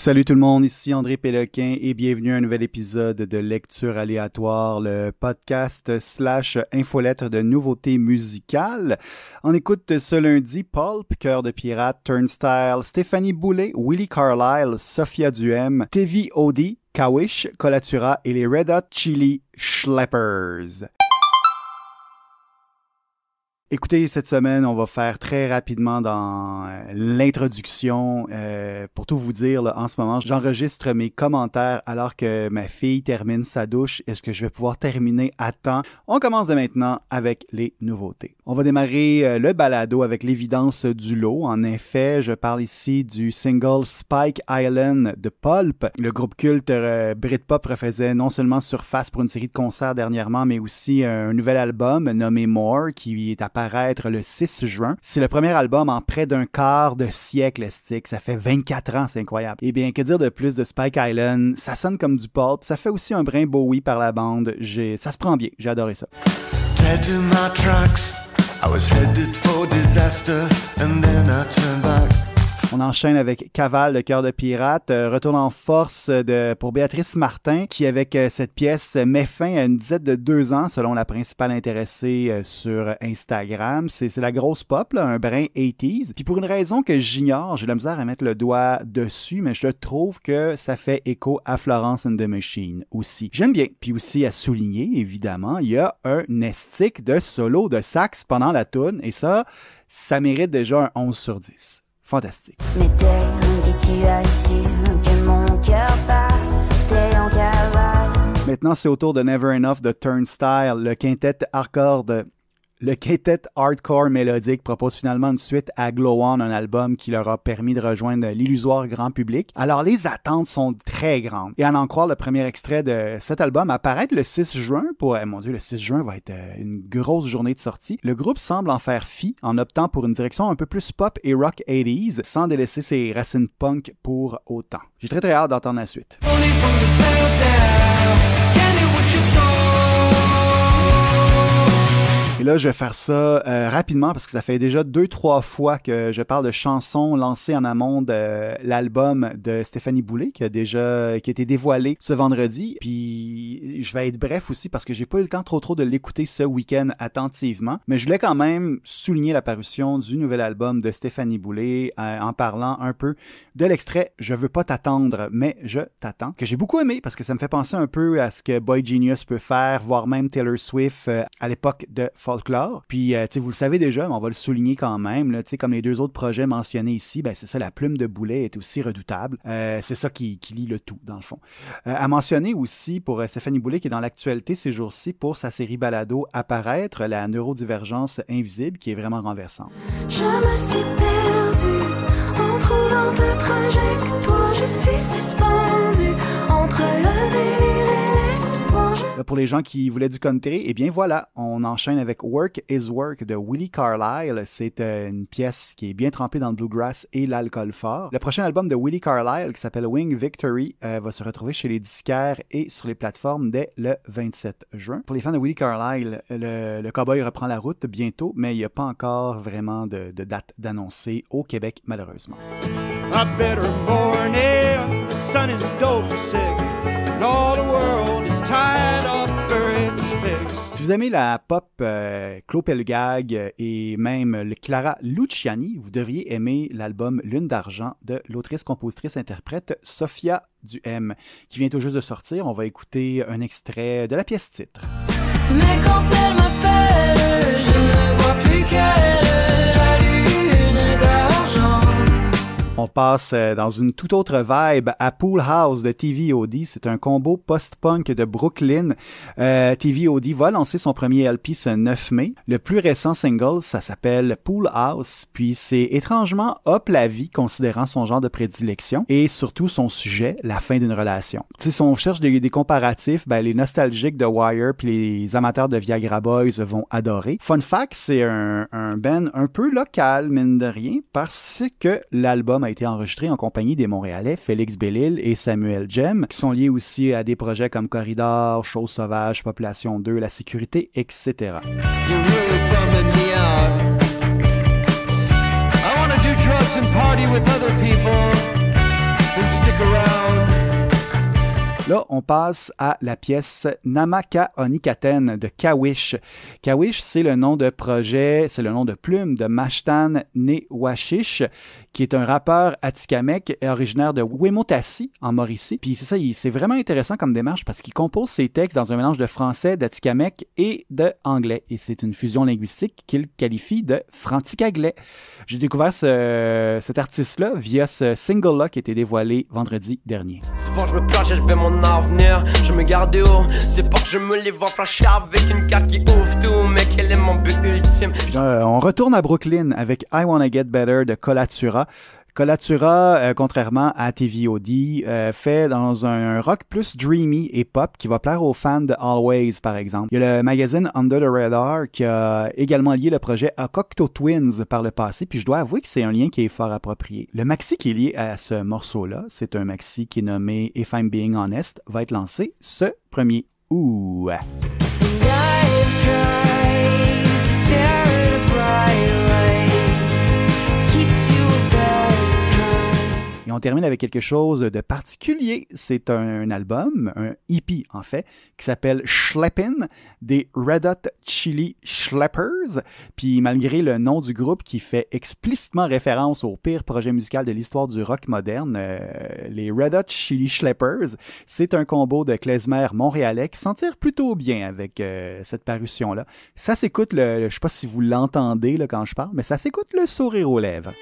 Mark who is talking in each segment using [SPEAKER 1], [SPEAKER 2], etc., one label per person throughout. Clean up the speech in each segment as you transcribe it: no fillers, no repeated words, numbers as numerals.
[SPEAKER 1] Salut tout le monde, ici André Péloquin et bienvenue à un nouvel épisode de Lecture aléatoire, le podcast / infolettre de nouveautés musicales. On écoute ce lundi Pulp, Cœur de pirate, Turnstile, Stéphanie Boulay, Willie Carlisle, Sophia Duhem, Tevi Odi, Kawish, Colatura et les Red Hot Chili Schleppers. Écoutez, cette semaine, on va faire très rapidement dans l'introduction. Pour tout vous dire, là, en ce moment, j'enregistre mes commentaires alors que ma fille termine sa douche. Est-ce que je vais pouvoir terminer à temps? On commence dès maintenant avec les nouveautés. On va démarrer le balado avec l'évidence du lot. En effet, je parle ici du single Spike Island de Pulp. Le groupe culte Britpop refaisait non seulement surface pour une série de concerts dernièrement, mais aussi un nouvel album nommé More qui est apparu le 6 juin. C'est le premier album en près d'un quart de siècle, estique. Ça fait 24 ans, c'est incroyable. Eh bien, que dire de plus de Spike Island? Ça sonne comme du Pulp. Ça fait aussi un brin Bowie par la bande. Ça se prend bien. J'ai adoré ça. Dead to my tracks. I was headed for disaster and then I turned back. On enchaîne avec Cavale, le cœur de pirate, retourne en force pour Béatrice Martin, qui avec cette pièce met fin à une disette de 2 ans, selon la principale intéressée sur Instagram. C'est la grosse pop, là, un brin 80s. Puis pour une raison que j'ignore, j'ai de la misère à mettre le doigt dessus, mais je trouve que ça fait écho à Florence and the Machine aussi. J'aime bien. Puis aussi à souligner, évidemment, il y a un estique de solo de sax pendant la toune, et ça mérite déjà un 11 sur 10. Fantastique. Mais dès que tu as su que mon cœur battait en cavale. Maintenant, c'est au tour de Never Enough de Turnstile, le quintet hardcore mélodique propose finalement une suite à Glow On, un album qui leur a permis de rejoindre l'illusoire grand public. Alors, les attentes sont très grandes. Et à en croire, le premier extrait de cet album apparaît le 6 juin. Mon Dieu, le 6 juin va être une grosse journée de sortie. Le groupe semble en faire fi en optant pour une direction un peu plus pop et rock 80s, sans délaisser ses racines punk pour autant. J'ai très hâte d'entendre la suite. Et là, je vais faire ça rapidement parce que ça fait déjà 2-3 fois que je parle de chansons lancées en amont de l'album de Stéphanie Boulay qui a été dévoilé ce vendredi. Puis je vais être bref aussi parce que j'ai pas eu le temps trop de l'écouter ce week-end attentivement. Mais je voulais quand même souligner la parution du nouvel album de Stéphanie Boulay en parlant un peu de l'extrait « Je veux pas t'attendre, mais je t'attends » que j'ai beaucoup aimé parce que ça me fait penser un peu à ce que Boy Genius peut faire, voire même Taylor Swift à l'époque de Folklore. Puis, vous le savez déjà, mais on va le souligner quand même, là, comme les 2 autres projets mentionnés ici, ben c'est ça, la plume de Boulay est aussi redoutable. C'est ça qui lie le tout, dans le fond. À mentionner aussi pour Stéphanie Boulay, qui est dans l'actualité ces jours-ci pour sa série balado Apparaître, la neurodivergence invisible, qui est vraiment renversante. Je me suis perdue en trouvant ta trajectoire, je suis suspendue entre le délire et l'espoir. Pour les gens qui voulaient du country, eh bien voilà, on enchaîne avec Work is Work de Willie Carlisle. C'est une pièce qui est bien trempée dans le bluegrass et l'alcool fort. Le prochain album de Willie Carlisle, qui s'appelle Wing Victory, va se retrouver chez les disquaires et sur les plateformes dès le 27 juin. Pour les fans de Willie Carlisle, le cowboy reprend la route bientôt, mais il n'y a pas encore vraiment de date d'annoncer au Québec, malheureusement. I better morning, the sun is dope sick, and all the world is tied up for its fix. Si vous aimez la pop Claude Pelgag et même le Clara Luciani, vous devriez aimer l'album Lune d'argent de l'autrice-compositrice-interprète Sophia Duhem, qui vient tout juste de sortir. On va écouter un extrait de la pièce titre. Mais quand elle m'appelle, je ne vois plus qu'elle, la lune d'argent. On passe dans une toute autre vibe à Pool House de TVOD. C'est un combo post-punk de Brooklyn. TVOD va lancer son premier LP ce 9 mai. Le plus récent single, ça s'appelle Pool House, puis c'est étrangement hop la vie considérant son genre de prédilection et surtout son sujet, la fin d'une relation. Tu sais, si on cherche des comparatifs, ben les nostalgiques de Wire puis les amateurs de Viagra Boys vont adorer. Fun fact, c'est un band un peu local, mine de rien, parce que l'album a été enregistré en compagnie des Montréalais Félix Bellil et Samuel Jem, qui sont liés aussi à des projets comme Corridor, Chose sauvage, Population 2, La sécurité, etc. Drugs and party with other people, then stick around. Là, on passe à la pièce Namaka Onikaten de Kawish. Kawish, c'est le nom de projet, c'est le nom de plume de Mashtan Newashish, qui est un rappeur atikamekw originaire de Wemotassi, en Mauricie. Puis c'est ça, c'est vraiment intéressant comme démarche parce qu'il compose ses textes dans un mélange de français, d'atikamekw et d'anglais. Et c'est une fusion linguistique qu'il qualifie de franticaglet. J'ai découvert cet artiste-là via ce single-là qui a été dévoilé vendredi dernier.
[SPEAKER 2] Souvent je me plonge et je vais mon avenir. Je me garde haut, c'est pas que je me les vois flasher avec une carte qui ouvre tout, mais quel est mon but ultime?
[SPEAKER 1] On retourne à Brooklyn avec I Wanna Get Better de Colatura. Colatura, contrairement à TVOD, fait dans un rock plus dreamy et pop qui va plaire aux fans de Always, par exemple. Il y a le magazine Under the Radar qui a également lié le projet à Cocteau Twins par le passé, puis je dois avouer que c'est un lien qui est fort approprié. Le maxi qui est lié à ce morceau-là, c'est un maxi qui est nommé If I'm Being Honest, va être lancé ce 1er août. Et on termine avec quelque chose de particulier. C'est un album, un EP en fait, qui s'appelle Schleppin' des Red Hot Chili Schleppers. Puis malgré le nom du groupe qui fait explicitement référence au pire projet musical de l'histoire du rock moderne, les Red Hot Chili Schleppers, c'est un combo de klezmer montréalais qui s'en tire plutôt bien avec cette parution-là. Ça s'écoute, je sais pas si vous l'entendez là, quand je parle, mais ça s'écoute le sourire aux lèvres.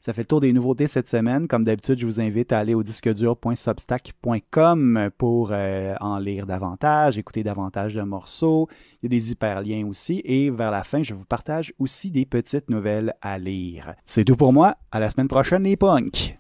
[SPEAKER 1] Ça fait le tour des nouveautés cette semaine. Comme d'habitude, je vous invite à aller au disquedur.substack.com pour en lire davantage, écouter davantage de morceaux. Il y a des hyperliens aussi. Et vers la fin, je vous partage aussi des petites nouvelles à lire. C'est tout pour moi. À la semaine prochaine, les punks!